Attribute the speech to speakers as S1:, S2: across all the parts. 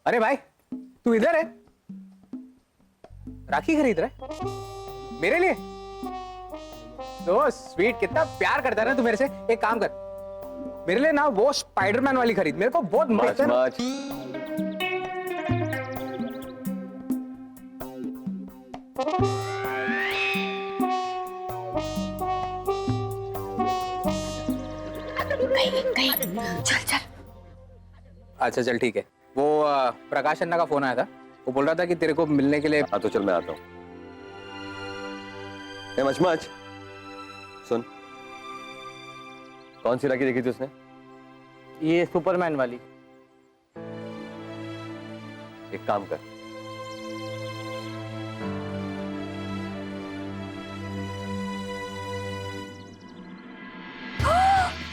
S1: अरे भाई तू इधर है? राखी खरीद रहा है मेरे लिए? तो स्वीट, कितना प्यार करता है ना तू मेरे से। एक काम कर, मेरे लिए ना वो स्पाइडरमैन वाली खरीद, मेरे को बहुत मस्त है ना।
S2: चल चल।
S1: अच्छा चल ठीक है। वो प्रकाश अन्ना का फोन आया था, वो बोल रहा था कि तेरे को मिलने के लिए।
S3: हाँ तो चल मैं आता हूँ। मचमच सुन, कौन सी राखी देखी थी उसने?
S4: ये सुपरमैन वाली।
S3: एक काम कर,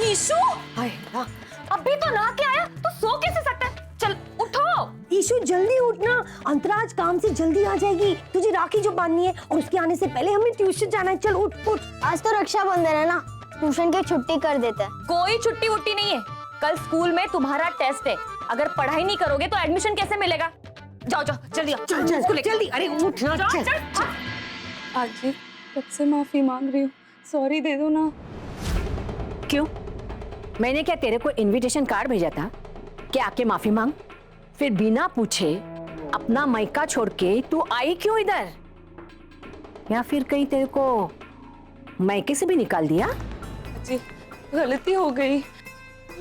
S2: ईशु, अभी तो नहा के आया तो सो कैसे सकता है? चल उठो।
S5: ईशु जल्दी उठना, अंतराज काम से जल्दी आ जाएगी। तुझे राखी जो बांधनी है और उसके आने से पहले हमें ट्यूशन जाना है। चल उठ उठ।
S6: आज तो रक्षाबंधन है ना, ट्यूशन की छुट्टी कर देते हैं।
S2: कोई छुट्टी वुट्टी नहीं है, कल स्कूल में तुम्हारा टेस्ट है। अगर पढ़ाई नहीं करोगे तो एडमिशन कैसे मिलेगा? जाओ जाओ जल्दी आओ।
S5: चल चल जल्दी। अरे उठ ना, चल चल।
S7: आजी कब से माफी मांग रही हूँ, सॉरी दे दो ना।
S5: क्यों? मैंने क्या तेरे को इनविटेशन कार्ड भेजा था कि आके माफी मांग? फिर बिना पूछे अपना मायका छोड़ के तू आई क्यों इधर? या फिर कहीं तेरे को मायके से भी निकाल दिया?
S7: जी गलती हो गई,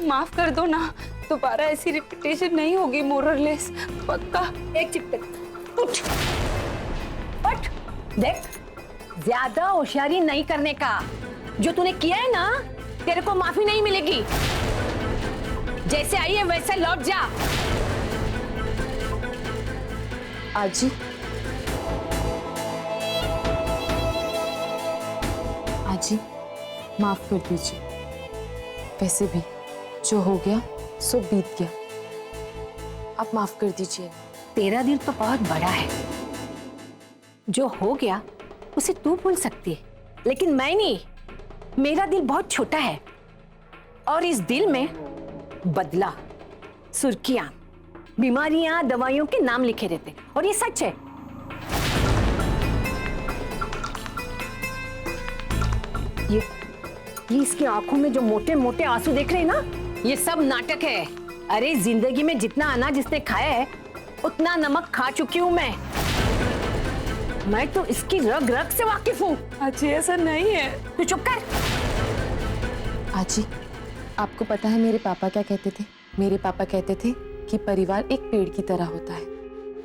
S7: माफ कर दो ना। दोबारा ऐसी रिपीटेशन नहीं होगी, मोरलेस पक्का।
S5: एक चिपक उठ उठ। देख, ज्यादा होशियारी नहीं करने का। जो तूने किया है ना, तेरे को माफी नहीं मिलेगी। जैसे आई है वैसे लौट जा।
S7: आजी आजी माफ कर दीजिए। वैसे भी जो हो गया सो बीत गया, आप माफ कर दीजिए।
S5: तेरा दिल तो बहुत बड़ा है, जो हो गया उसे तू भूल सकती है, लेकिन मैं नहीं। मेरा दिल बहुत छोटा है और इस दिल में बदला, सुर्खियां, बीमारियां, दवाइयों के नाम लिखे रहते, और ये सच है। ये इसकी आंखों में जो मोटे मोटे आंसू देख रहे हैं ना, ये सब नाटक है। अरे जिंदगी में जितना अनाज इसने खाया है उतना नमक खा चुकी हूं मैं तो इसकी रग रग से वाकिफ हूँ।
S7: आजी ऐसा नहीं है।
S5: तू चुप कर।
S7: आजी आपको पता है मेरे पापा क्या कहते थे? मेरे पापा कहते थे कि परिवार एक पेड़ की तरह होता है,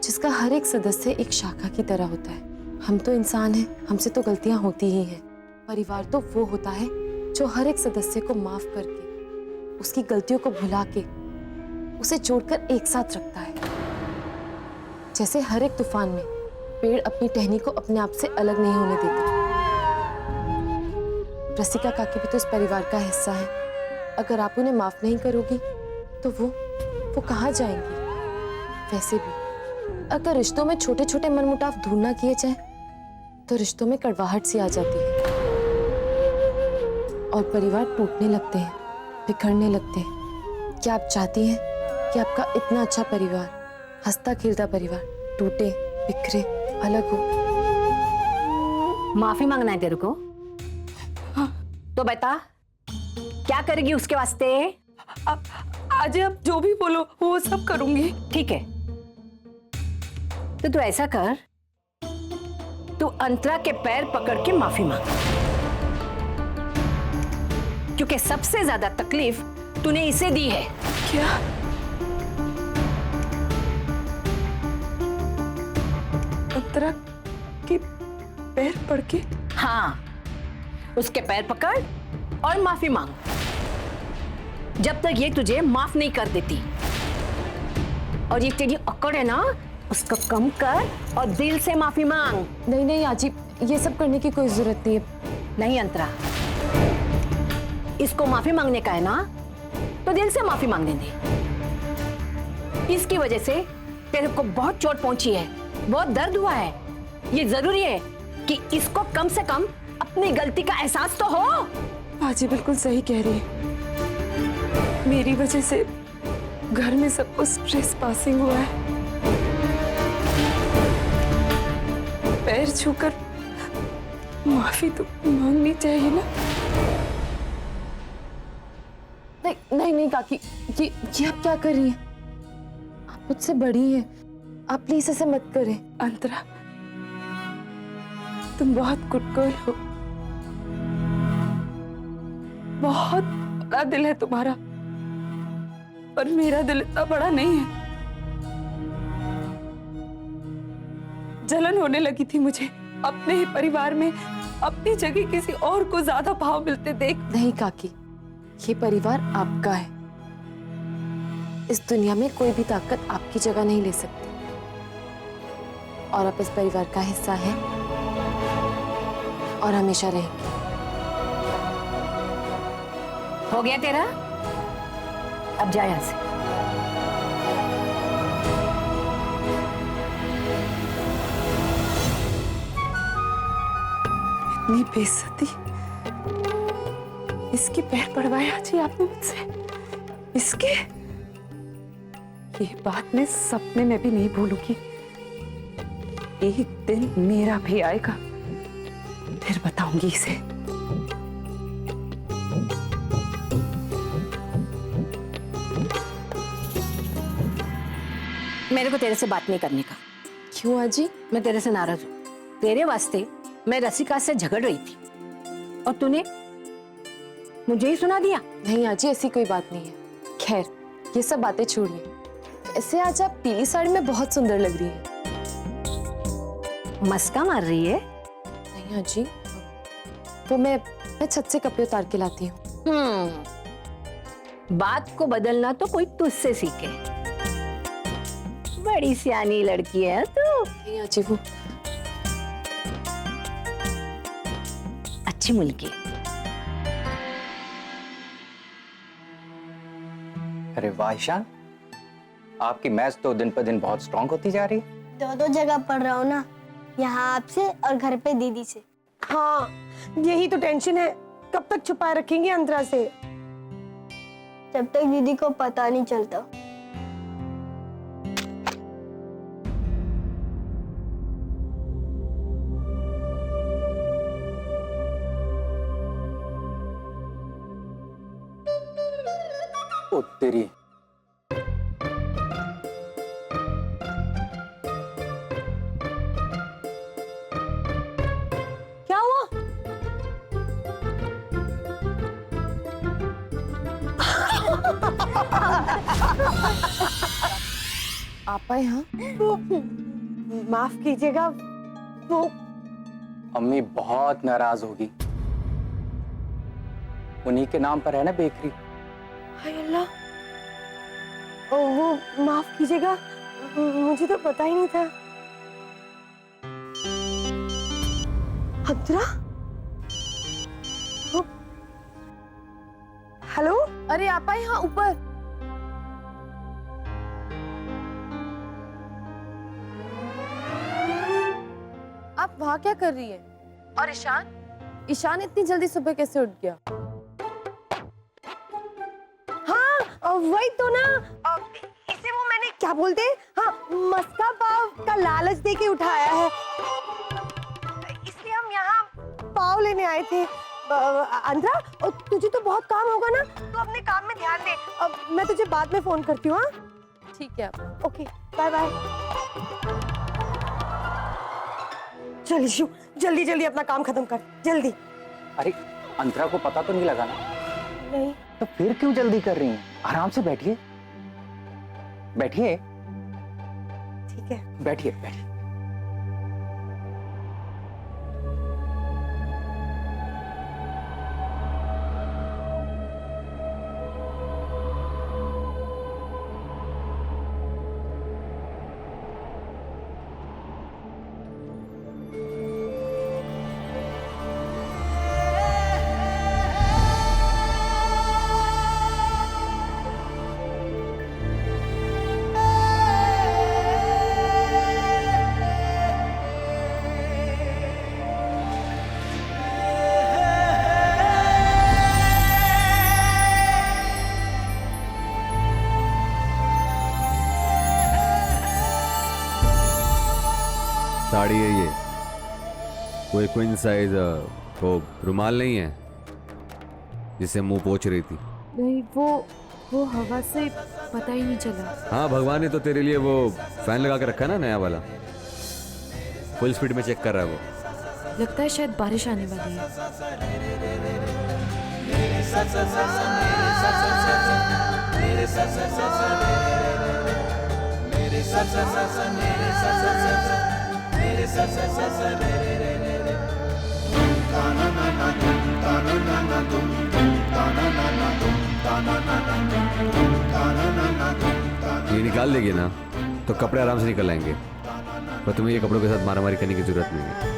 S7: जिसका हर एक सदस्य एक शाखा की तरह होता है। हम तो इंसान हैं, हमसे तो गलतियां होती ही हैं। परिवार तो वो होता है जो हर एक सदस्य को माफ करके, उसकी गलतियों को भुला के, उसे जोड़कर एक साथ रखता है। जैसे हर एक तूफान में पेड़ अपनी टहनी को अपने आप से अलग नहीं होने देता। रसिका काकी भी तो इस परिवार का हिस्सा है। अगर आप उन्हें माफ नहीं करोगी तो वो कहाँ जाएंगी? वैसे भी अगर रिश्तों में छोटे छोटे मनमुटाव दूर ना किए जाए तो रिश्तों में कड़वाहट सी आ जाती है और परिवार टूटने लगते हैं, बिखरने लगते हैं। क्या आप चाहती हैं कि आपका इतना अच्छा परिवार, हंसता खेलता परिवार टूटे, बिखरे, अलग हो?
S5: माफी मांगना है तेरे को?
S7: हाँ।
S5: तो बता, क्या करेगी उसके वास्ते?
S7: आजी आप जो भी बोलो वो सब करूंगी।
S5: ठीक है, तो तू ऐसा कर, तू अंतरा के पैर पकड़ के माफी मांग, क्योंकि सबसे ज्यादा तकलीफ तूने इसे दी है।
S7: क्या? अंतरा के पैर पड़ के?
S5: हाँ, उसके पैर पकड़ और माफी मांग, जब तक ये तुझे माफ नहीं कर देती। और ये तेरी अकड़ है ना, उसको कम कर और दिल से माफी मांग।
S7: नहीं नहीं आजी, ये सब करने की कोई जरूरत नहीं है।
S5: नहीं अंतरा, इसको माफी मांगने का है ना, तो दिल से माफी मांगने दे। इसकी वजह से तेरे को बहुत चोट पहुंची है, बहुत दर्द हुआ है। ये जरूरी है कि इसको कम से कम अपनी गलती का एहसास तो हो।
S7: आजी बिल्कुल सही कह रही है, मेरी वजह से घर में सबको स्ट्रेस पासिंग हुआ है। पैर छूकर माफी तो मांगनी चाहिए ना। नहीं नहीं नहीं काकी, ये आप क्या कर रही हैं? आप मुझसे बड़ी हैं, आप प्लीज ऐसे मत करें। अंतरा, तुम बहुत कुटकोल हो, बहुत बड़ा दिल है तुम्हारा, पर मेरा दिल इतना बड़ा नहीं है। जलन होने लगी थी मुझे अपने ही परिवार में अपनी जगह किसी और को ज्यादा भाव मिलते देख। नहीं काकी, ये परिवार आपका है। इस दुनिया में कोई भी ताकत आपकी जगह नहीं ले सकती, और आप इस परिवार का हिस्सा हैं और हमेशा रहेंगे।
S5: हो गया तेरा? अब जा यहाँ से।
S7: इतनी बेइज्जती, इसके पैर पड़वाए आज ही आपने मुझसे। इसके, ये बात मैं सपने में भी नहीं भूलूंगी। एक दिन मेरा भी आएगा, फिर बताऊंगी इसे।
S5: मेरे को तेरे से बात नहीं करने का।
S7: क्यों आजी?
S5: मैं तेरे से नाराज हूँ। तेरे वास्ते मैं रसिका से झगड़ रही थी और तूने मुझे ही सुना दिया।
S7: नहीं आजी, ऐसी कोई बात नहीं है। खैर, ये सब बातें छोड़िए। ऐसे आज आप पीली साड़ी में बहुत सुंदर लग रही है।
S5: मस्का मार रही है?
S7: नहीं आजी, तो मैं छत से कपड़े उतार के लाती हूँ।
S5: बात को बदलना तो कोई तुझसे सीखे। बड़ी सियानी लड़की है तू।
S7: नहीं आजी, वो
S5: अच्छी मुल्की।
S1: अरे वाह ईशान, आपकी मैच तो दिन पर दिन बहुत स्ट्रांग होती जा रही है।
S6: दो जगह पढ़ रहा हूँ ना, यहाँ आपसे और घर पे दीदी से।
S8: हाँ, यही तो टेंशन है। कब तक छुपाए रखेंगे अंतरा से?
S6: जब तक दीदी को पता नहीं चलता।
S1: ओ तेरी,
S8: क्या हुआ?
S7: आपा यहाँ?
S8: वो, माफ कीजिएगा, वो
S1: अम्मी बहुत नाराज होगी। उन्हीं के नाम पर है ना बेकरी।
S8: हाय अल्लाह, वो माफ कीजिएगा, मुझे तो पता ही नहीं था। अंतरा? हेलो?
S7: अरे आपा यहाँ ऊपर। आप वहाँ क्या कर रही है? और ईशान? ईशान इतनी जल्दी सुबह कैसे उठ गया?
S8: वही तो ना, इसे वो मैंने क्या बोलते हैं, हाँ, मस्का पाव का लालच दे के उठाया है, इसलिए हम यहाँ पाव लेने आए थे। अंतरा, तुझे तो बहुत काम होगा ना, तू अपने काम में ध्यान दे। मैं तुझे बाद में फोन करती हूँ। हाँ,
S7: ठीक है आप।
S8: Okay, bye bye. चल शिव, जल्दी जल्दी अपना काम खत्म कर, जल्दी।
S1: अरे अंतरा को पता तो नहीं लगा ना?
S8: नहीं।
S1: तो फिर क्यों जल्दी कर रही हैं? आराम से बैठिए, बैठिए,
S8: ठीक है,
S1: बैठिए, बैठिए।
S9: साड़ी है ये,
S3: कोई क्वीन साइज वो रुमाल नहीं है जिसे मुंह पोंछ रही थी?
S7: नहीं, वो हवा से पता ही नहीं चला।
S3: हाँ, भगवान ने तो तेरे लिए वो फैन लगा के रखा है ना, नया वाला। फुल स्पीड में चेक कर रहा है वो।
S7: लगता है शायद बारिश आने वाली है।
S3: ये निकाल देगी ना तो कपड़े आराम से निकल आएंगे, पर तुम्हें ये कपड़ों के साथ मारामारी करने की जरूरत नहीं है।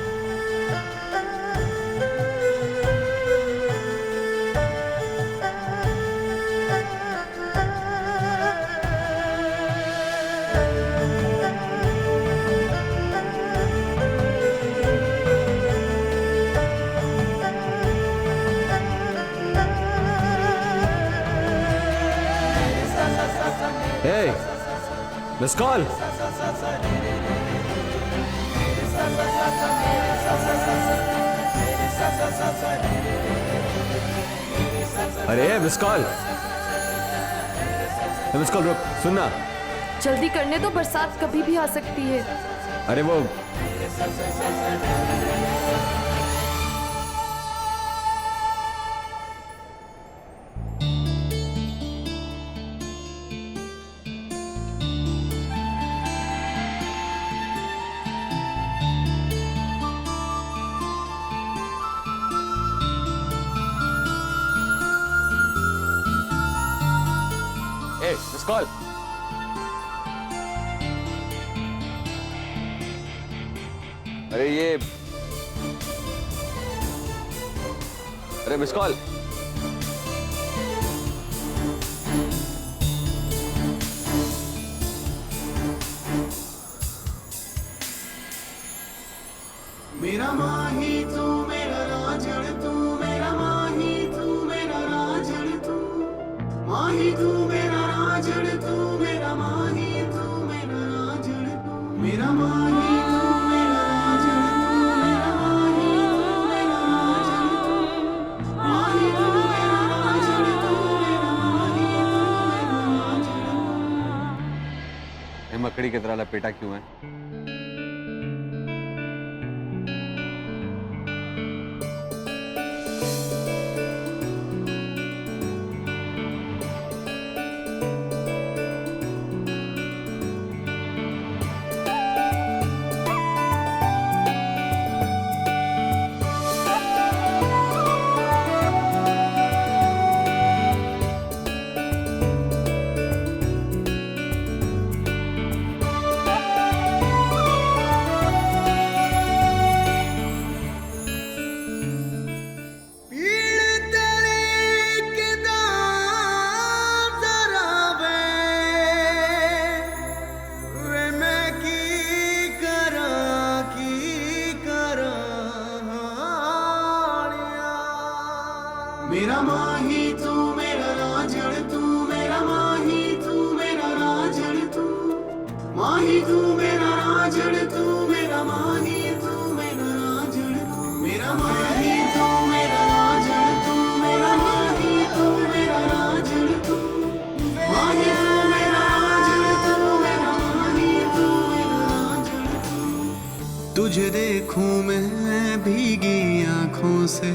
S3: Hey, miss call. अरे मिस कॉल, मिस कॉल, रुक, सुनना।
S7: जल्दी करने दो, बरसात कभी भी आ सकती है।
S3: अरे वो मिस कॉल। अरे ये, अरे मिस कॉल।
S9: मेरा माही तू मेरा राजड़ तू, मेरा माही तू मेरा राजड़ तू, माही तू मेरा राजड़ तू, मेरा माही तू मेरा राजड़ तू, मेरा माही तू मेरा राजड़ तू, मेरा माही तू मेरा राजड़ तू, माही तू मेरा राजड़ तू, मेरा माही तू मेरा राजड़ तू।
S3: ये मकड़ी की तरह लपेटा क्यों है?
S9: मेरा माही तू मेरा राजड़ तू, मेरा माही तू मेरा राजड़ तू, माही तू मेरा राजड़ तू, मेरा माही तू मेरा राजड़ तू, मेरा माही तू मेरा राजड़ तू, मेरा माही तू मेरा राजड़ तू, माही तू मेरा राजड़ तू, मेरा माही तू मेरा राजड़ तू। तुझे देखूं मैं भीगी आंखों से,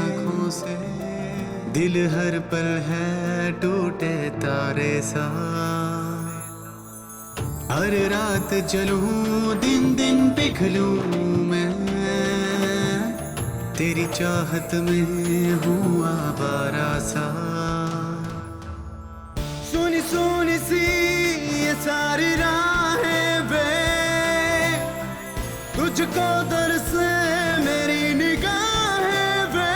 S9: आंखों से दिल हर पल है टूटे तारे सा, हर रात जलूं दिन दिन पिघलूं मैं, तेरी चाहत में हूँ आवारा सा। सुनी सुनी सी ये सारी राहें वे, तुझको दरसे मेरी निगाहें वे,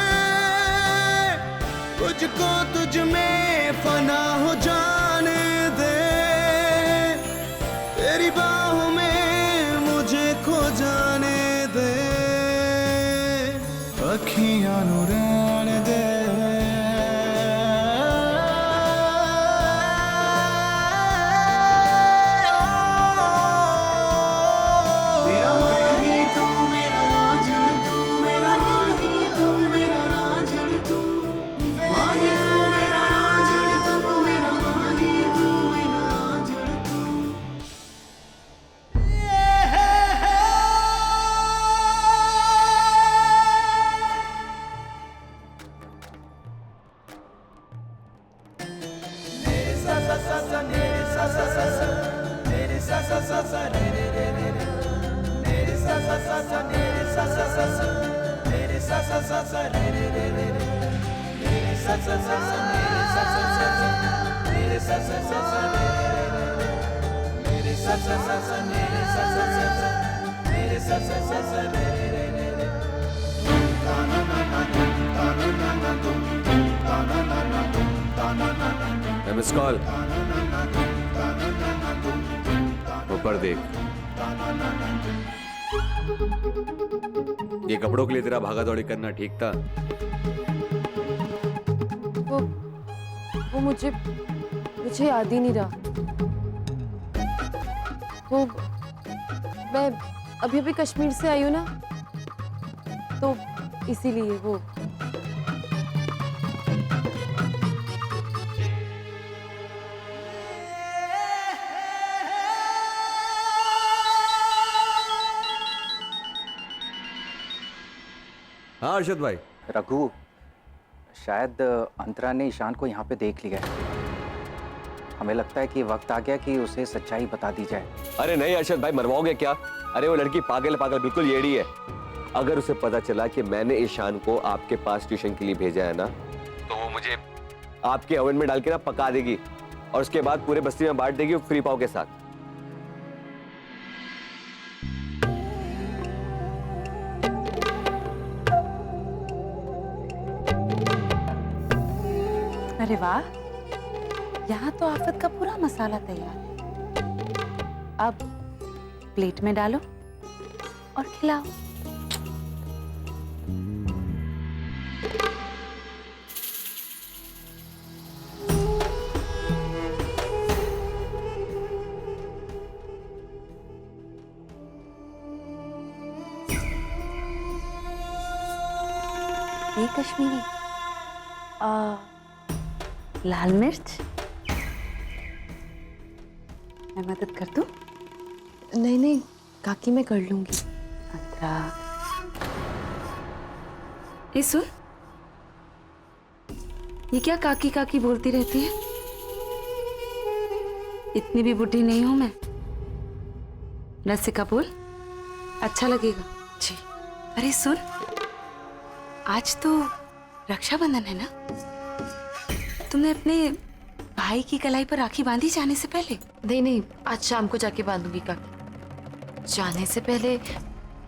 S9: तुझको तुझ में फना हो जाने दे, तेरी बाहों में मुझे खो जाने दे, अखियां नू रहने दे। मेरा माही तू मेरा राजड़ तू,
S3: मिस कॉल ऊपर देख। ये कपड़ों के लिए तेरा भागा दौड़ी करना ठीक था?
S7: वो मुझे याद ही नहीं रहा। वो मैं अभी अभी कश्मीर से आई हूँ ना, तो इसीलिए वो।
S3: हाँ अर्शद भाई।
S1: रघु, शायद अंतरा ने ईशान को यहाँ पे देख लिया है। हमें लगता है कि वक्त आ गया कि उसे सच्चाई बता दी जाए।
S3: अरे नहीं अर्शद भाई, मरवाओगे क्या? अरे वो लड़की पागल बिल्कुल येड़ी है। अगर उसे पता चला कि मैंने ईशान को आपके पास ट्यूशन के लिए भेजा है ना, तो वो मुझे आपके ओवन में डाल के ना पका देगी और उसके बाद पूरे बस्ती में बांट देगी फ्री पाव के साथ।
S10: अरे वाह, यहाँ तो आफत का पूरा मसाला तैयार है। अब प्लेट में डालो और खिलाओ। ये कश्मीरी लाल मिर्च मैं मदद कर दूं?
S7: नहीं काकी, मैं कर लूंगी।
S10: अंतरा, ये सुन, ये क्या काकी काकी बोलती रहती है? इतनी भी बुढ़ी नहीं हूं मैं। रसिका बोल, अच्छा लगेगा।
S7: जी।
S10: अरे सुन, आज तो रक्षाबंधन है ना? तुमने अपने भाई की कलाई पर राखी बांधी जाने से पहले?
S7: नहीं, आज शाम को जाके बांधूंगी काकी। जाने से पहले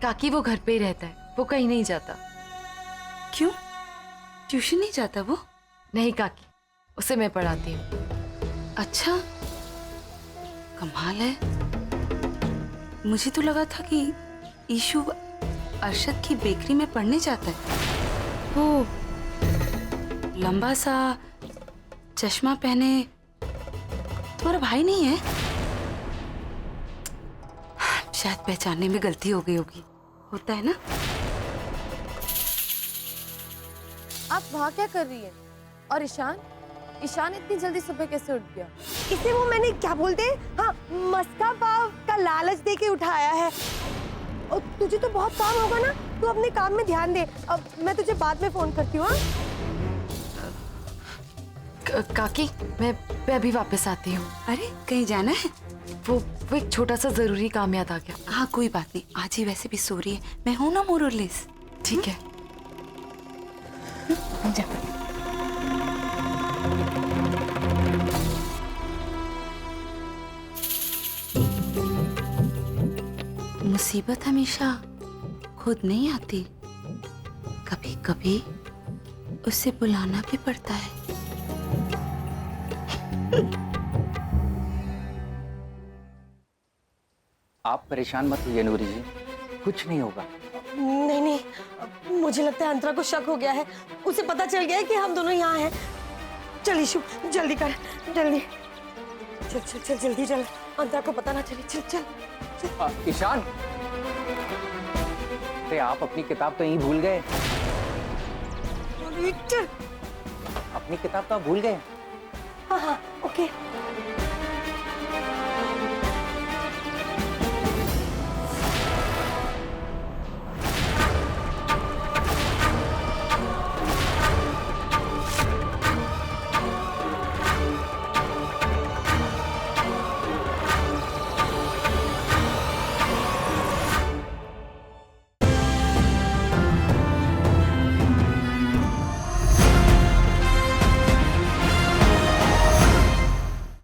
S7: काकी वो घर पे ही रहता है, वो कहीं नहीं जाता।
S10: क्यों? ट्यूशन नहीं जाता वो?
S7: नहीं काकी, उसे मैं पढ़ाती हूँ।
S10: अच्छा, कमाल है। मुझे तो लगा था कि ईशु अरशद की बेकरी में पढ़ने जाता है। वो लंबा सा चश्मा पहने तुम्हारा भाई नहीं है? शायद पहचानने में गलती हो गई होगी, होता है ना?
S7: आप वहाँ क्या कर रही है? और ईशान इतनी जल्दी सुबह कैसे उठ गया?
S8: इसे वो मैंने क्या बोलते हैं, हाँ, मस्का पाव का लालच दे के उठाया है। और तुझे तो बहुत काम होगा ना, तू अपने काम में ध्यान दे। अब मैं तुझे बाद में फोन करती हूँ।
S7: काकी, मैं अभी वापस आती हूँ।
S10: अरे कहीं जाना है?
S7: वो एक छोटा सा जरूरी काम याद आ गया।
S10: हाँ कोई बात नहीं, आज ही वैसे भी सो रही है, मैं हूं ना मोर और लेस।
S7: ठीक है।
S10: जा। मुसीबत हमेशा खुद नहीं आती, कभी कभी उसे बुलाना भी पड़ता है।
S1: आप परेशान मत होइए नूरी जी, कुछ नहीं होगा।
S8: नहीं, मुझे लगता है अंतरा को शक हो गया है। उसे पता चल गया है कि हम दोनों यहाँ हैं। चल ईशु, जल्दी कर, जल्दी चल जल्दी चल, अंतरा को पता ना चले। चल।
S1: ईशान, अरे आप अपनी किताब तो यहीं भूल गए।
S8: चल।
S1: अपनी किताब तो आप भूल गए।
S8: हाँ, ओके।